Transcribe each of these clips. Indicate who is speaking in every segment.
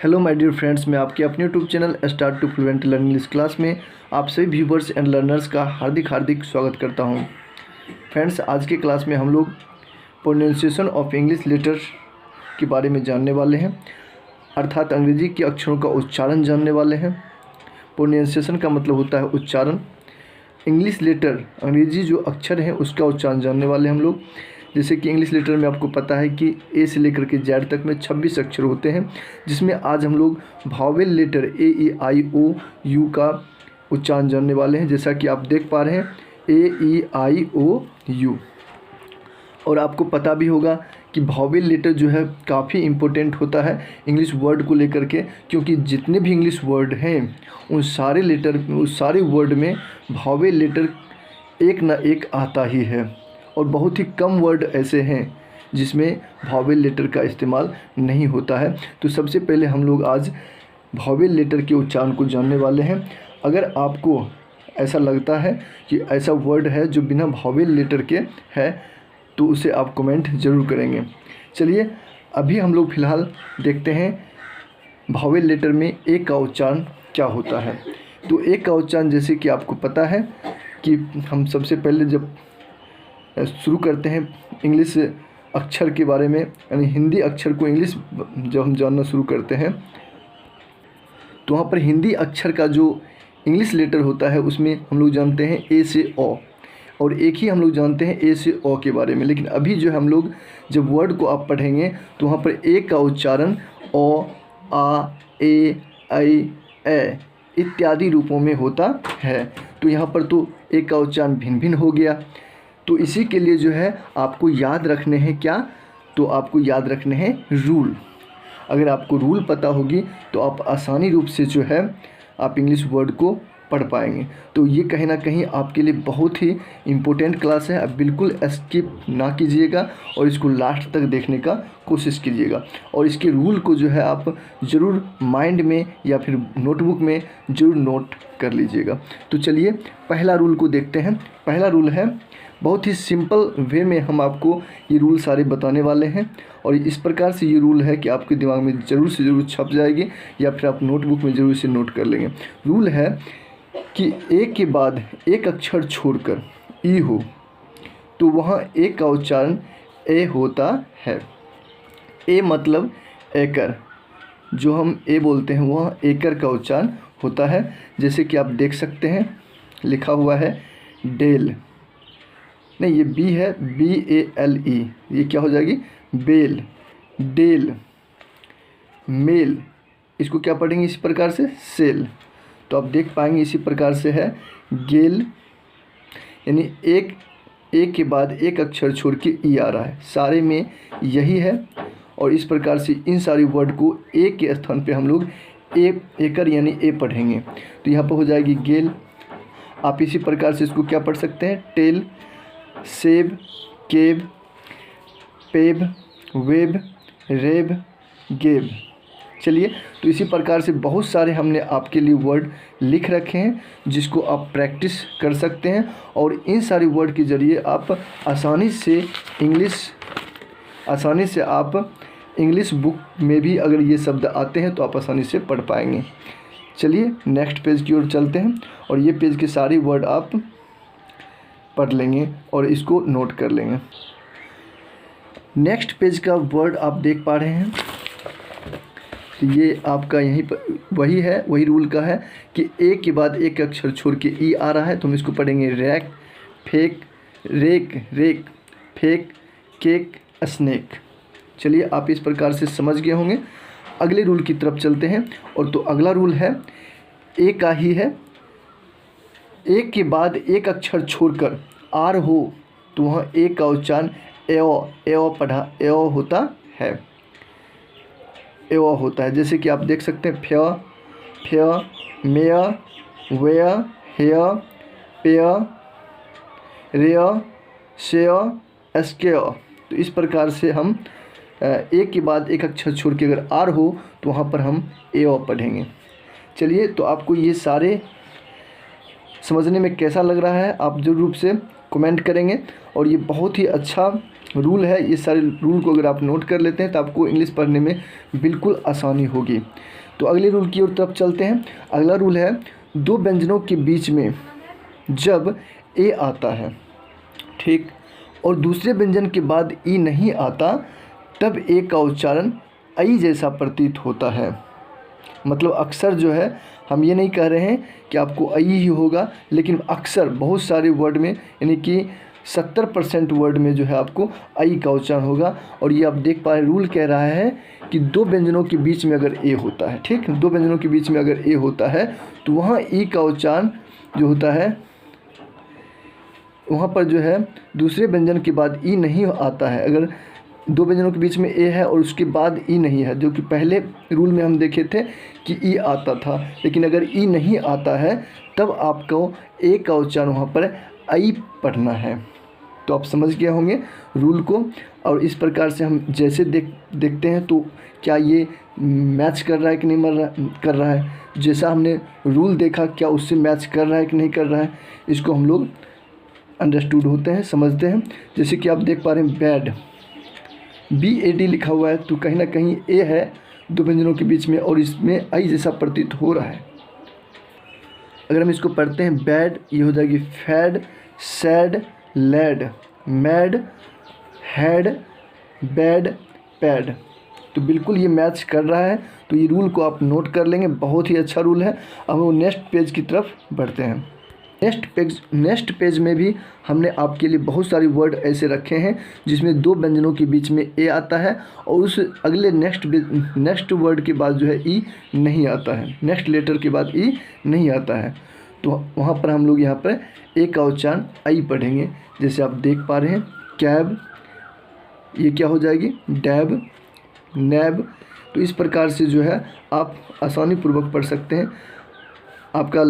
Speaker 1: Hello my dear friends, मैं आपके अपने YouTube channel start to fluent learning English class में आप सभी व्यूवर्स एंड लर्नर्स का हार्दिक स्वागत करता हूं। फ्रेंड्स, आज के क्लास में हम लोग प्रोनाउंसिएशन ऑफ इंग्लिश लेटर के बारे में जानने वाले हैं, अर्थात अंग्रेजी के अक्षरों का उच्चारण जानने वाले हैं। प्रोनाउंसिएशन का मतलब होता है उच्चारण। इंग्लिश लेटर, अंग्रेजी जो अक्षर हैं उसका उच्चारण जानने वाले हम लोग। जैसे कि इंग्लिश लेटर में आपको पता है कि ए से लेकर के जेड तक में 26 अक्षर होते हैं, जिसमें आज हम लोग vowel letter A E I O U का उच्चारण जानने वाले हैं। जैसा कि आप देख पा रहे हैं ए ई आई ओ यू। और आपको पता भी होगा कि वावेल लेटर जो है काफ़ी इम्पोर्टेंट होता है इंग्लिश वर्ड को लेकर के, क्योंकि जितने भी इंग्लिश वर्ड हैं उन सारे वर्ड में वावेल लेटर एक ना एक आता ही है। और बहुत ही कम वर्ड ऐसे हैं जिसमें वावेल लेटर का इस्तेमाल नहीं होता है। तो सबसे पहले हम लोग आज वावेल लेटर के उच्चारण को जानने वाले हैं। अगर आपको ऐसा लगता है कि ऐसा वर्ड है जो बिना वावेल लेटर के है तो उसे आप कमेंट ज़रूर करेंगे। चलिए अभी हम लोग फ़िलहाल देखते हैं वावेल लेटर में ए का उच्चारण क्या होता है। तो ए का उच्चारण जैसे कि आपको पता है कि हम सबसे पहले जब शुरू करते हैं इंग्लिश अक्षर के बारे में, यानी हिंदी अक्षर को इंग्लिश जब हम जानना शुरू करते हैं तो वहाँ पर हिंदी अक्षर का जो इंग्लिश लेटर होता है उसमें हम लोग जानते हैं ए से ओ, और एक ही हम लोग जानते हैं ए से ओ के बारे में। लेकिन अभी जो हम लोग जब वर्ड को आप पढ़ेंगे तो वहाँ पर ए का उच्चारण ओ, आ, ए, ऐ इत्यादि रूपों में होता है। तो यहाँ पर तो ए का उच्चारण भिन्न भिन्न हो गया। तो इसी के लिए जो है आपको याद रखने हैं क्या, तो आपको याद रखने हैं रूल। अगर आपको रूल पता होगी तो आप आसानी रूप से जो है आप इंग्लिश वर्ड को पढ़ पाएंगे। तो ये कहीं ना कहीं आपके लिए बहुत ही इम्पोर्टेंट क्लास है। आप बिल्कुल स्किप ना कीजिएगा और इसको लास्ट तक देखने का कोशिश कीजिएगा। और इसके रूल को जो है आप ज़रूर माइंड में या फिर नोटबुक में ज़रूर नोट कर लीजिएगा। तो चलिए पहला रूल को देखते हैं। पहला रूल है, बहुत ही सिंपल वे में हम आपको ये रूल सारे बताने वाले हैं, और इस प्रकार से ये रूल है कि आपके दिमाग में ज़रूर से ज़रूर छप जाएगी या फिर आप नोटबुक में ज़रूर से नोट कर लेंगे। रूल है कि ए के बाद एक अक्षर छोड़कर ई हो तो वहाँ ए का उच्चारण ए होता है। ए मतलब एकड़, जो हम ए बोलते हैं वह एकड़ का उच्चारण होता है। जैसे कि आप देख सकते हैं लिखा हुआ है डेल, नहीं ये बी है, BALE, ये क्या हो जाएगी बेल, डेल। मेल, इसको क्या पढ़ेंगे इसी प्रकार से सेल। तो आप देख पाएंगे इसी प्रकार से है गेल, यानी एक के बाद एक अक्षर छोड़ के ई आ रहा है, सारे में यही है। और इस प्रकार से इन सारी वर्ड को ए के स्थान पे हम लोग एकड़ यानी ए पढ़ेंगे। तो यहाँ पर हो जाएगी गेल। आप इसी प्रकार से इसको क्या पढ़ सकते हैं टेल, सेब, केब, पेब, वेब, रेब, गेब। चलिए तो इसी प्रकार से बहुत सारे हमने आपके लिए वर्ड लिख रखे हैं जिसको आप प्रैक्टिस कर सकते हैं, और इन सारे वर्ड के ज़रिए आप आसानी से आप इंग्लिश बुक में भी अगर ये शब्द आते हैं तो आप आसानी से पढ़ पाएंगे। चलिए नेक्स्ट पेज की ओर चलते हैं, और ये पेज के सारे वर्ड आप पढ़ लेंगे और इसको नोट कर लेंगे। नेक्स्ट पेज का वर्ड आप देख पा रहे हैं, तो ये आपका यहीं पर वही रूल का है कि एक के बाद एक अक्षर छोड़ के ई आ रहा है तो हम इसको पढ़ेंगे rack, fake, rake, fake, cake, snack. चलिए आप इस प्रकार से समझ गए होंगे। अगले रूल की तरफ चलते हैं, और तो अगला रूल है ए का ही है, एक के बाद एक अक्षर छोड़कर आर हो तो वहाँ ए का उच्चारण एओ होता है। जैसे कि आप देख सकते हैं फ्य, मेय, वेय, हेय, पेय, रेय, शेय, स्केय। तो इस प्रकार से हम एक के बाद एक अक्षर छोड़ के अगर आर हो तो वहाँ पर हम एओ पढ़ेंगे। चलिए तो आपको ये सारे समझने में कैसा लग रहा है आप जरूर रूप से कमेंट करेंगे, और ये बहुत ही अच्छा रूल है, ये सारे रूल को अगर आप नोट कर लेते हैं तो आपको इंग्लिश पढ़ने में बिल्कुल आसानी होगी। तो अगले रूल की ओर तरफ चलते हैं। अगला रूल है, दो व्यंजनों के बीच में जब ए आता है, ठीक, और दूसरे व्यंजन के बाद ई नहीं आता, तब ए का उच्चारण आई जैसा प्रतीत होता है। मतलब अक्सर जो है, हम ये नहीं कह रहे हैं कि आपको आई ही होगा, लेकिन अक्सर बहुत सारे वर्ड में, यानी कि 70% वर्ड में जो है आपको आई का उच्चारण होगा। और ये आप देख पा रहे, रूल कह रहा है कि दो व्यंजनों के बीच में अगर ए होता है, ठीक, दो व्यंजनों के बीच में अगर ए होता है तो वहाँ ई का उच्चारण जो होता है, वहाँ पर जो है दूसरे व्यंजन के बाद ई नहीं आता है। अगर दो व्यंजनों के बीच में ए है और उसके बाद ई नहीं है, जो कि पहले रूल में हम देखे थे कि ई आता था, लेकिन अगर ई नहीं आता है तब आपको ए का उच्चारण वहाँ पर आई पढ़ना है। तो आप समझ गए होंगे रूल को। और इस प्रकार से हम जैसे देखते हैं तो क्या ये मैच कर रहा है कि नहीं कर रहा है, जैसा हमने रूल देखा क्या उससे मैच कर रहा है कि नहीं कर रहा है, इसको हम लोग अंडरस्टूड होते हैं, समझते हैं। जैसे कि आप देख पा रहे हैं बैड, BAD लिखा हुआ है, तो कहीं ना कहीं ए है दो व्यंजनों के बीच में और इसमें आई जैसा प्रतीत हो रहा है। अगर हम इसको पढ़ते हैं बैड, ये हो जाएगी fad, sad, lad, mad, had, bad, pad. तो बिल्कुल ये मैच कर रहा है। तो ये रूल को आप नोट कर लेंगे, बहुत ही अच्छा रूल है। अब हम नेक्स्ट पेज की तरफ बढ़ते हैं। नेक्स्ट पेज में भी हमने आपके लिए बहुत सारे वर्ड ऐसे रखे हैं जिसमें दो व्यंजनों के बीच में ए आता है और उस अगले नेक्स्ट वर्ड के बाद जो है ई नहीं आता है, नेक्स्ट लेटर के बाद ई नहीं आता है। तो वहाँ पर हम लोग यहाँ पर ए का उच्चारण आई पढ़ेंगे। जैसे आप देख पा रहे हैं कैब, ये क्या हो जाएगी डैब, नैब। तो इस प्रकार से जो है आप आसानी पूर्वक पढ़ सकते हैं। आपका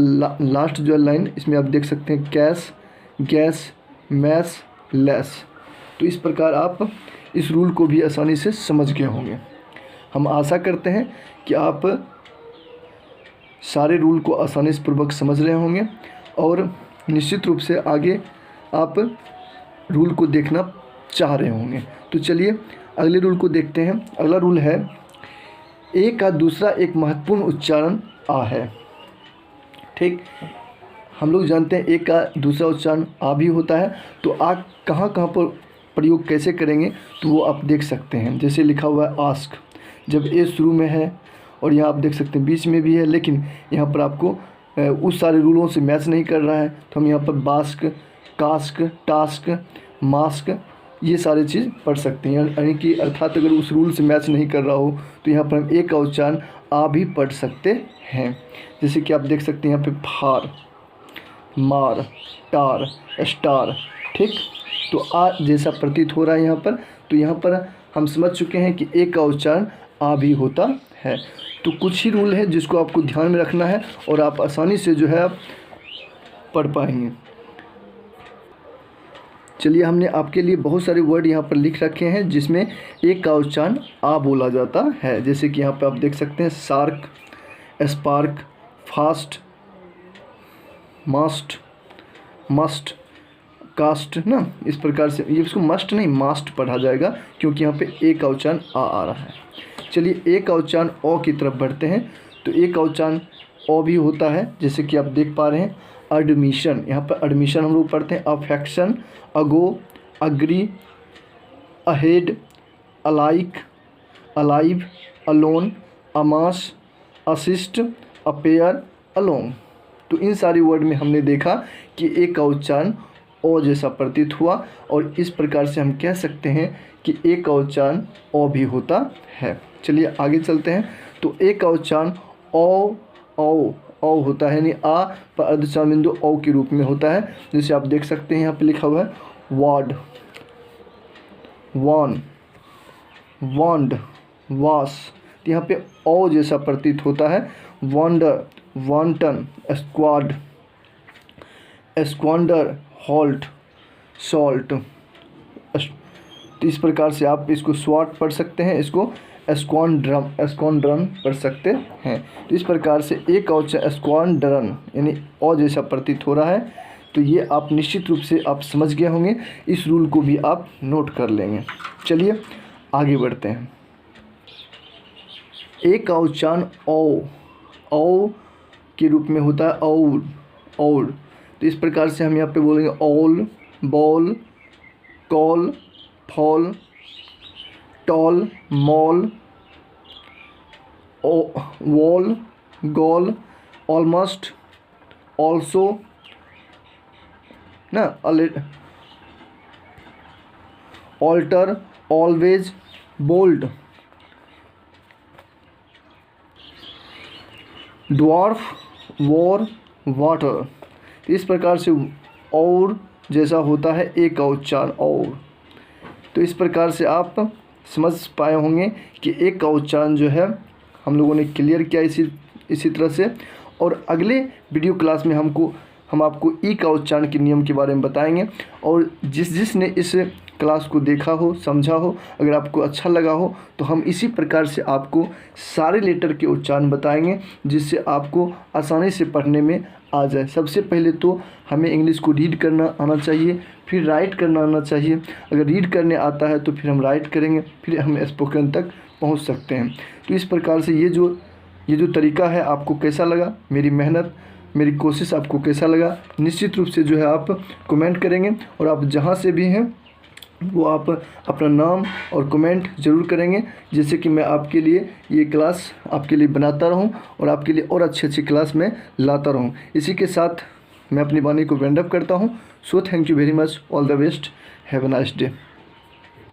Speaker 1: लास्ट जो लाइन, इसमें आप देख सकते हैं कैश, गैस, मैस, लेस। तो इस प्रकार आप इस रूल को भी आसानी से समझ गए होंगे। हम आशा करते हैं कि आप सारे रूल को आसानी से पूर्वक समझ रहे होंगे और निश्चित रूप से आगे आप रूल को देखना चाह रहे होंगे। तो चलिए अगले रूल को देखते हैं। अगला रूल है, ए का दूसरा एक महत्वपूर्ण उच्चारण आ है। ठीक, हम लोग जानते हैं ए का दूसरा उच्चारण आ भी होता है। तो आ कहाँ पर प्रयोग कैसे करेंगे तो वो आप देख सकते हैं। जैसे लिखा हुआ है आस्क, जब ए शुरू में है और यहाँ आप देख सकते हैं बीच में भी है, लेकिन यहाँ पर आपको उस सारे रूलों से मैच नहीं कर रहा है, तो हम यहाँ पर बास्क, कास्क, टास्क, मास्क, ये सारी चीज़ पढ़ सकते हैं। यानी कि अर्थात अगर उस रूल से मैच नहीं कर रहा हो तो यहाँ पर हम ए का उच्चारण आ भी पढ़ सकते हैं। जैसे कि आप देख सकते हैं यहाँ पे फार, मार, टार, स्टार। ठीक, तो आ जैसा प्रतीत हो रहा है यहाँ पर। तो यहाँ पर हम समझ चुके हैं कि ए का उच्चारण आ भी होता है। तो कुछ ही रूल है जिसको आपको ध्यान में रखना है और आप आसानी से जो है आप पढ़ पाएंगे। चलिए, हमने आपके लिए बहुत सारे वर्ड यहाँ पर लिख रखे हैं जिसमें ए का उच्चारण आ बोला जाता है। जैसे कि यहाँ पर आप देख सकते हैं शार्क, स्पार्क, फास्ट, मास्ट, मस्ट, कास्ट ना। इस प्रकार से ये इसको मस्ट नहीं मास्ट पढ़ा जाएगा क्योंकि यहाँ पे ए का उच्चारण आ रहा है। चलिए ए का उच्चारण ओ की तरफ बढ़ते हैं। तो ए का उच्चारण ओ भी होता है। जैसे कि आप देख पा रहे हैं एडमिशन, यहाँ पर एडमिशन हम लोग पढ़ते हैं affection, ago, agree, ahead, alike, alive, alone, amass, assist, appear, along. तो इन सारे वर्ड में हमने देखा कि ए का उच्चारण ओ जैसा प्रतीत हुआ और इस प्रकार से हम कह सकते हैं कि ए का उच्चारण ओ भी होता है। चलिए आगे चलते हैं। तो ए का उच्चारण ओ ओ ओ होता है, यानी आ पर अर्धउच्चारण बिंदु ओ के रूप में होता है। जैसे आप देख सकते हैं यहाँ पे लिखा हुआ है वार्ड, वॉन, वॉन्ड, वास। तो यहाँ पे ओ जैसा प्रतीत होता है। Wander, wanton, squad, squander, halt, salt. तो इस प्रकार से आप इसको स्वाट पढ़ सकते हैं, इसको स्क्वाड्रन पढ़ सकते हैं। तो इस प्रकार से एक और स्क्वाड्रन यानी ओ जैसा प्रतीत हो रहा है। तो ये आप निश्चित रूप से आप समझ गए होंगे, इस रूल को भी आप नोट कर लेंगे। चलिए आगे बढ़ते हैं। ए का उच्चारण औ के रूप में होता है और। तो इस प्रकार से हम यहाँ पे बोलेंगे all, ball, call, fall, tall, mall, wall, gall, almost, also ना, alter, always, bold, dwarf, war, water. इस प्रकार से और जैसा होता है ए का उच्चारण और। तो इस प्रकार से आप समझ पाए होंगे कि ए का उच्चारण जो है हम लोगों ने क्लियर किया इसी तरह से। और अगले वीडियो क्लास में हम आपको ई का उच्चारण के नियम के बारे में बताएंगे। और जिसने इस क्लास को देखा हो, समझा हो, अगर आपको अच्छा लगा हो तो हम इसी प्रकार से आपको सारे लेटर के उच्चारण बताएंगे, जिससे आपको आसानी से पढ़ने में आ जाए। सबसे पहले तो हमें इंग्लिश को रीड करना आना चाहिए, फिर राइट करना आना चाहिए। अगर रीड करने आता है तो फिर हम राइट करेंगे, फिर हम स्पोकन तक पहुंच सकते हैं। तो इस प्रकार से ये जो तरीका है आपको कैसा लगा, मेरी मेहनत, मेरी कोशिश आपको कैसा लगा, निश्चित रूप से जो है आप कमेंट करेंगे। और आप जहाँ से भी हैं वो आप अपना नाम और कमेंट ज़रूर करेंगे, जिससे कि मैं आपके लिए ये क्लास आपके लिए बनाता रहूं और आपके लिए और अच्छी क्लास में लाता रहूं। इसी के साथ मैं अपनी वाणी को वाइंड अप करता हूं। So thank you very much, all the best, have a nice day.